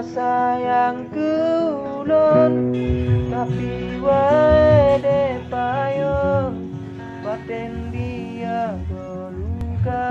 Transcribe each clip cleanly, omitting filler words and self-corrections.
sayang ke ulun, tapi wae payo batin dia terluka.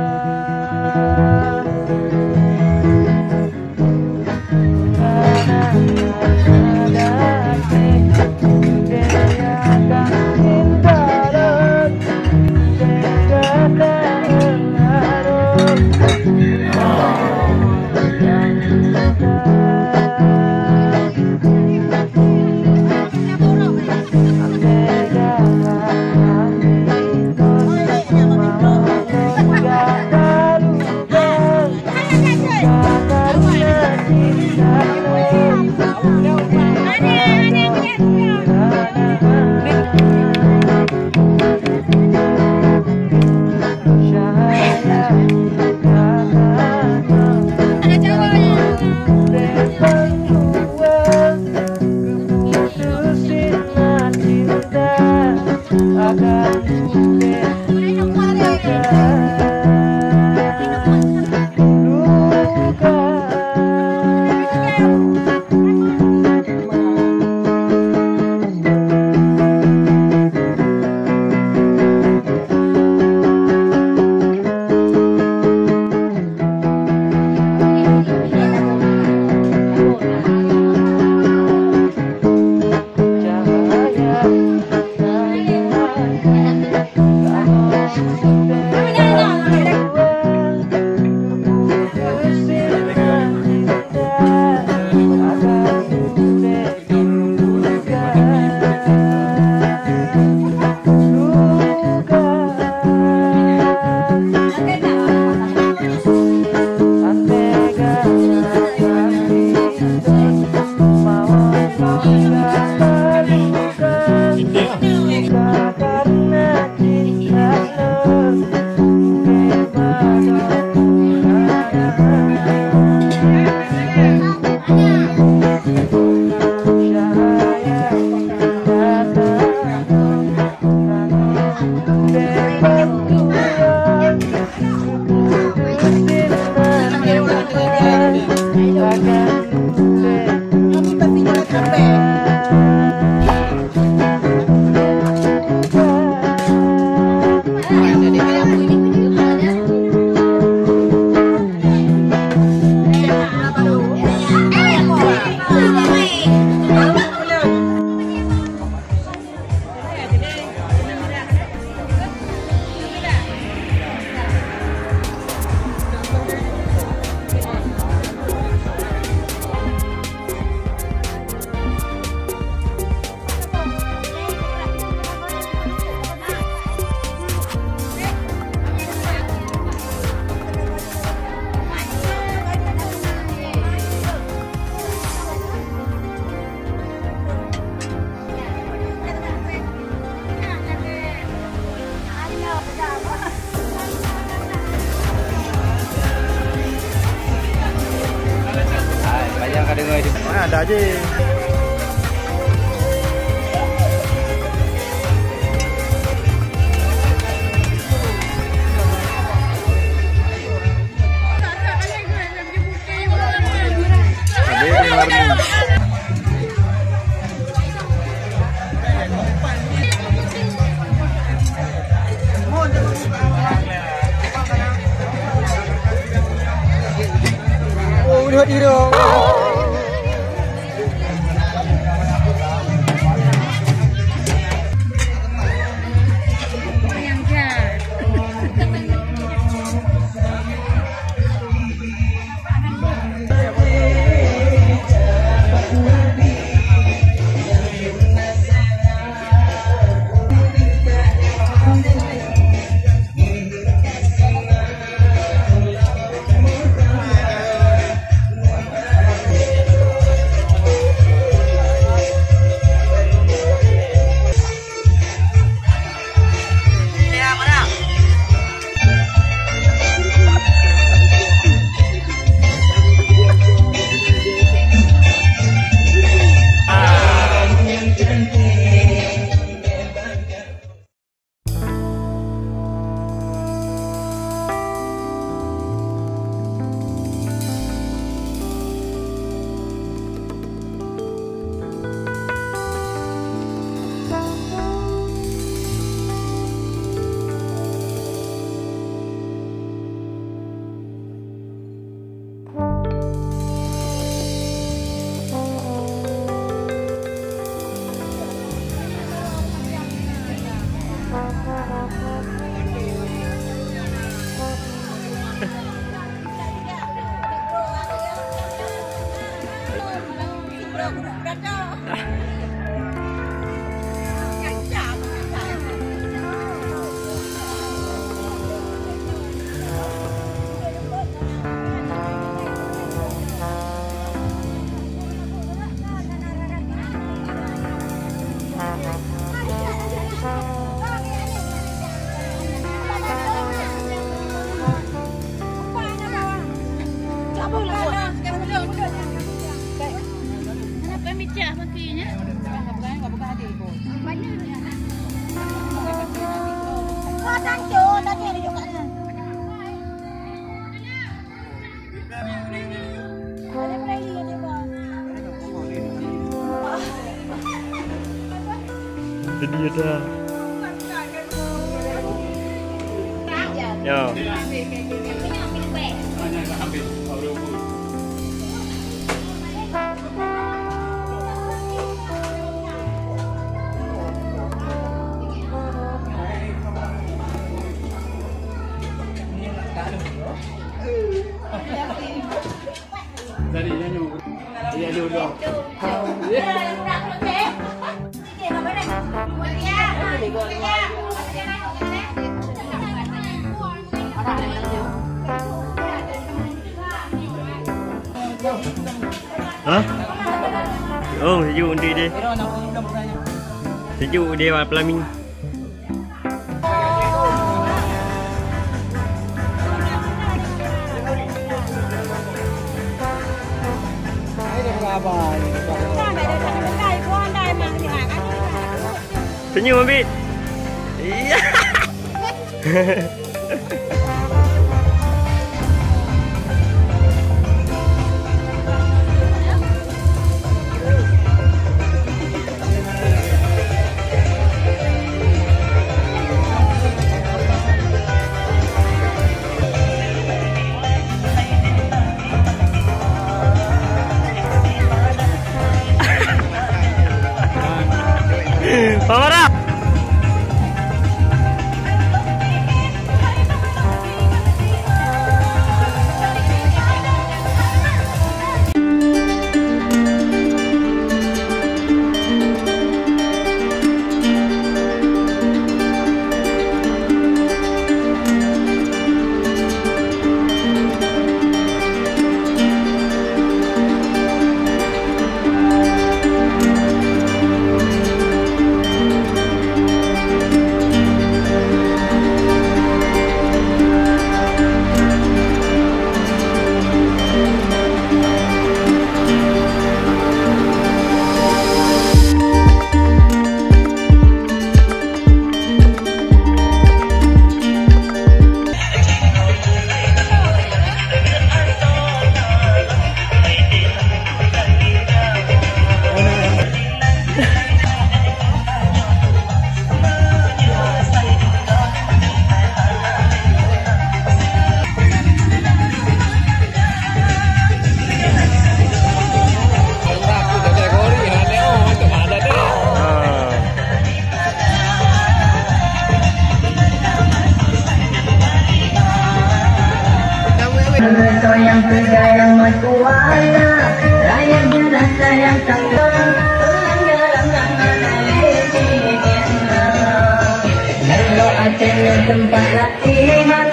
Ada aja. Oh, lihat ini dong. dia dah. Ya. Dari nyanyi. Iya dulu. Hah? Oh, sejuk dia. Sejuk dia Pelamin. Senyum Abid. Iya. Pamara. Yang segala kuasa, rakyat berasa yang tanggung, lalu ada tempat latihan.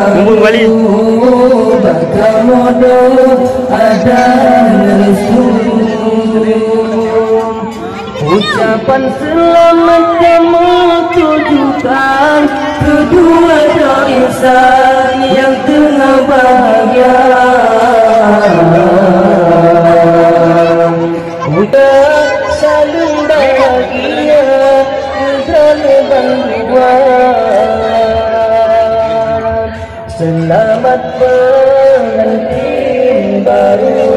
Kumpul kembali. Bagamodo ada ucapan selamat kamu tujukan kedua insan yang tengah bahagia. Udah saling bahagia, selalu bantuan. Selamat pengantin baru,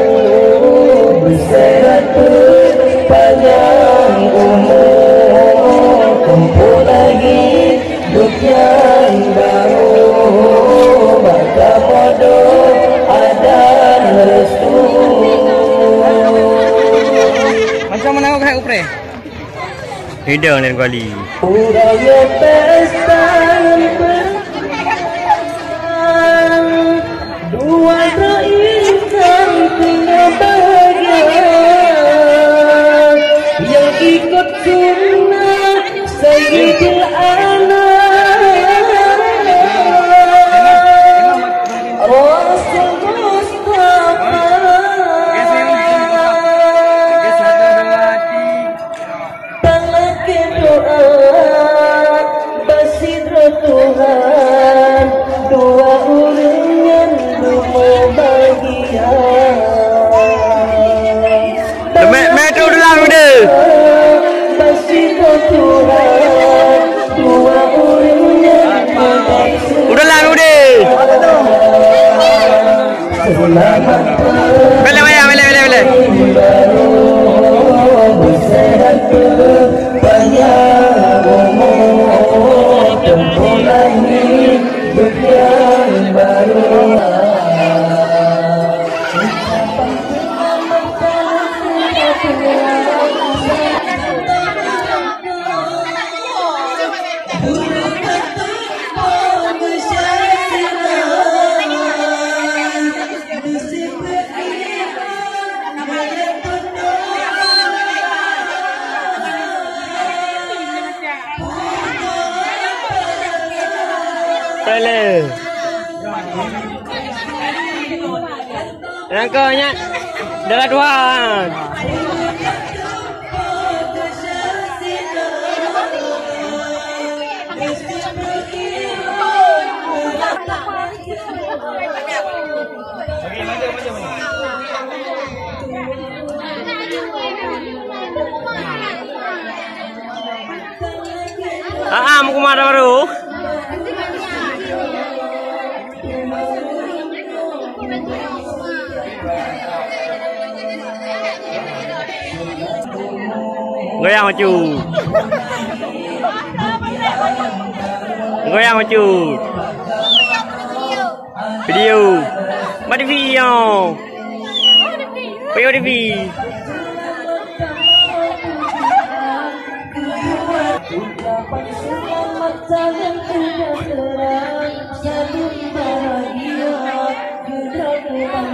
bersehat panjang umur, kumpul lagi hidup yang baru. Bagamodo ada restu. Macam mana kau upre? Hidang lain kali. Budaya pesta dua insan tengah bahagia yang ikut sunnah Sayyidil Anam Rasul Mustafa. Balik doa basi Trailer. Rangkanya dah tuan. Mau kemana baru? Goyang maju. Goyang maju. Video. Mari video. Video TV. Selamat jalan sudah terang, saling bahagia, sudah terang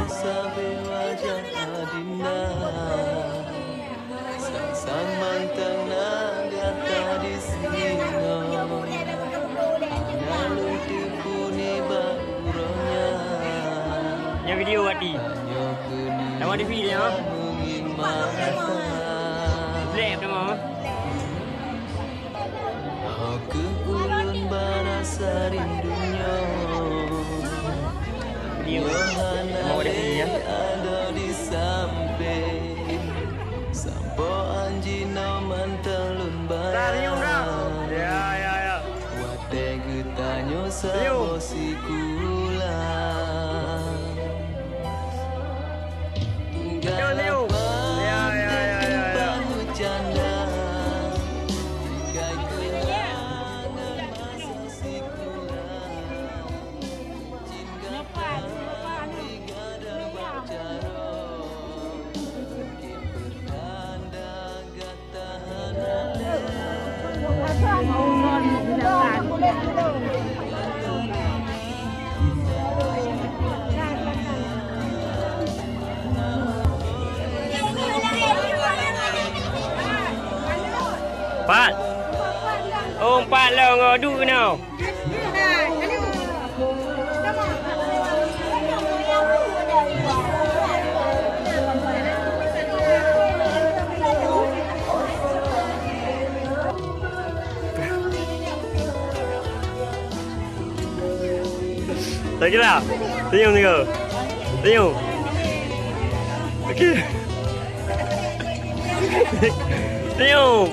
Sabi wajah adinda, sang mantang nagata di sini. Analung tipuni baguronya. Yang video wati. Nama di video. Blek nama. Aku ulun barasa rindunya. Mau ada video ya? Ada di samping sampo anjina mantelun bayang. Ya. Wate getanyo sabo sikula. Leo. Ya. Canda. Tikai kenangan masa sikula. Pat. Oh, Pat lah ngadu now. Tak kira. Senyum ni kau. Senyum. Okey. Senyum.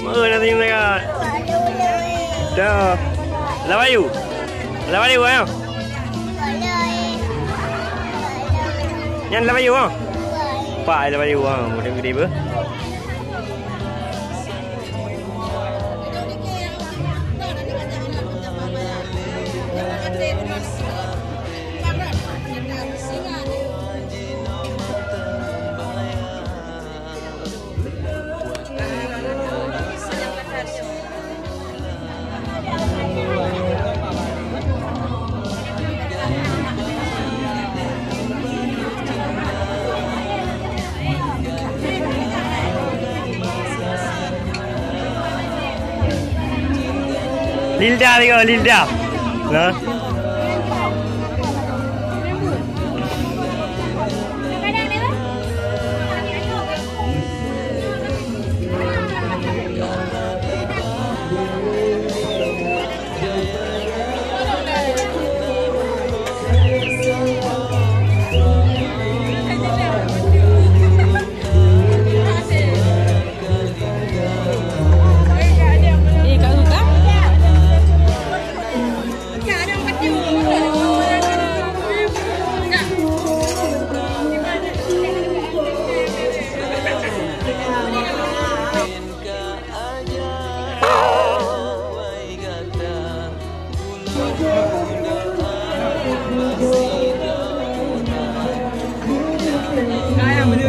Mana nak senyum sangat? Dah. Lawayu. Lawayu ayo. Yang lawayu ah. Pak lawayu ah, mudah gede ber. Lilda tengok Lilda. Nah.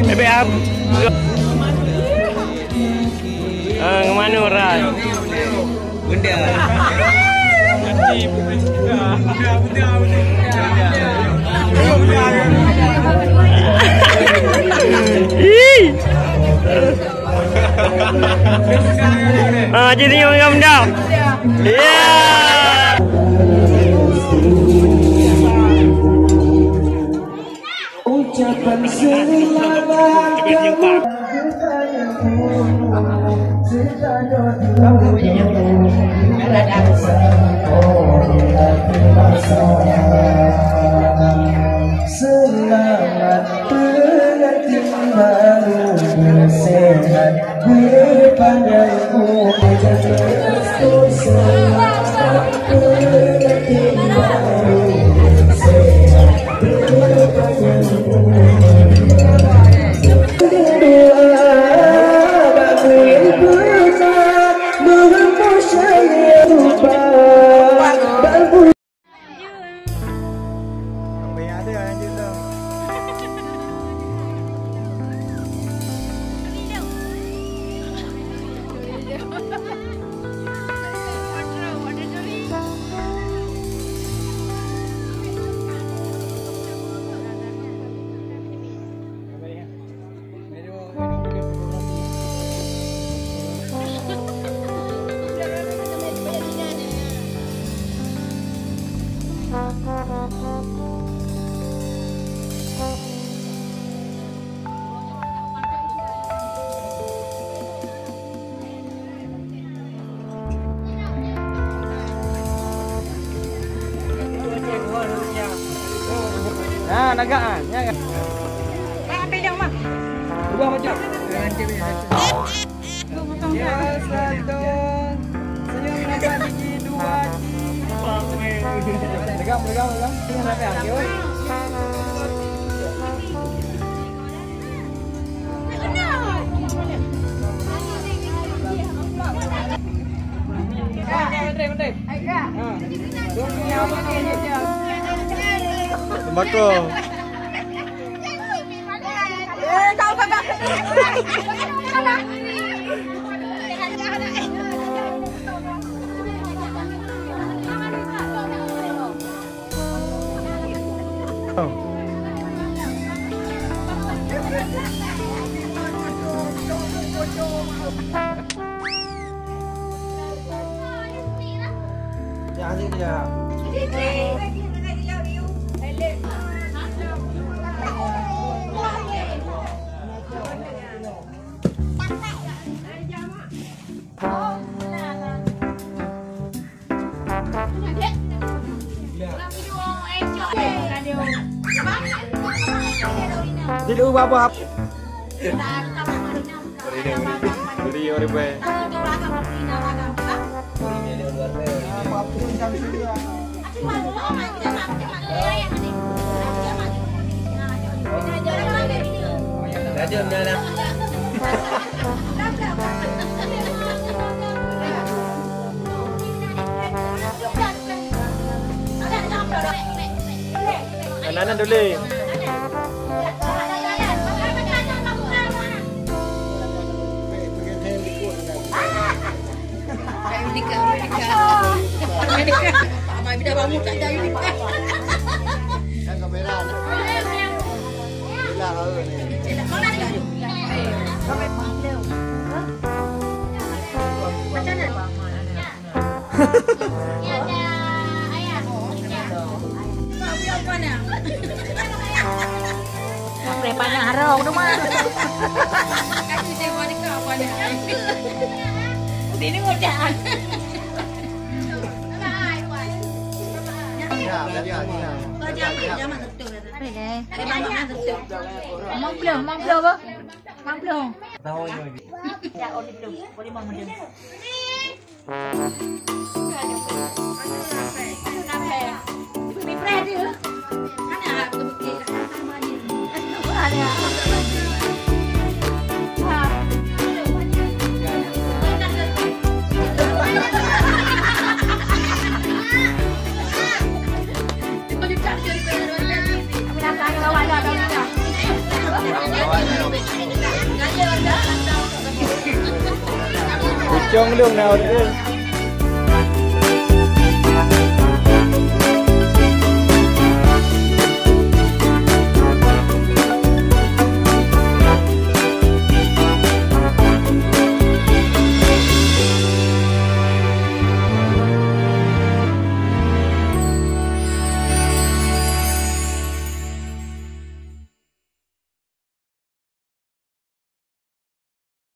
Bebek apa? Kemana orang? Benda. Jadi orang benda. Ya. Ucapan selamat selamat pengantin baru sehat berpandangmu selamat pengantin baru sehat berpandangmu. Nah, nagaan, ya kan? Ambil dah, Mak. Ubah macam. Ya, satu. Senyum nampak gigi, dua. Pegang. Tengah sampai akhir. Menteri. Tembakau. Yang ini dia. Jadi ubah apa? Beri orang baik. Rajin jalan. Kanan dulu. Abang bila bangun tak ada ini. Yang kamera. Hilang aku ni. Macam mana? Prepa yang harau tu mah. Kasih saya balik ke apa ni? Sini ngocak. Jangan betul. Jangan betul. Mang belum apa? Mang belum. Tahu ni. Ya, oli belum. Boleh mang belum. Ini pre dia. Mana aku bukti sama ni. Ada. Pucung lu nak order.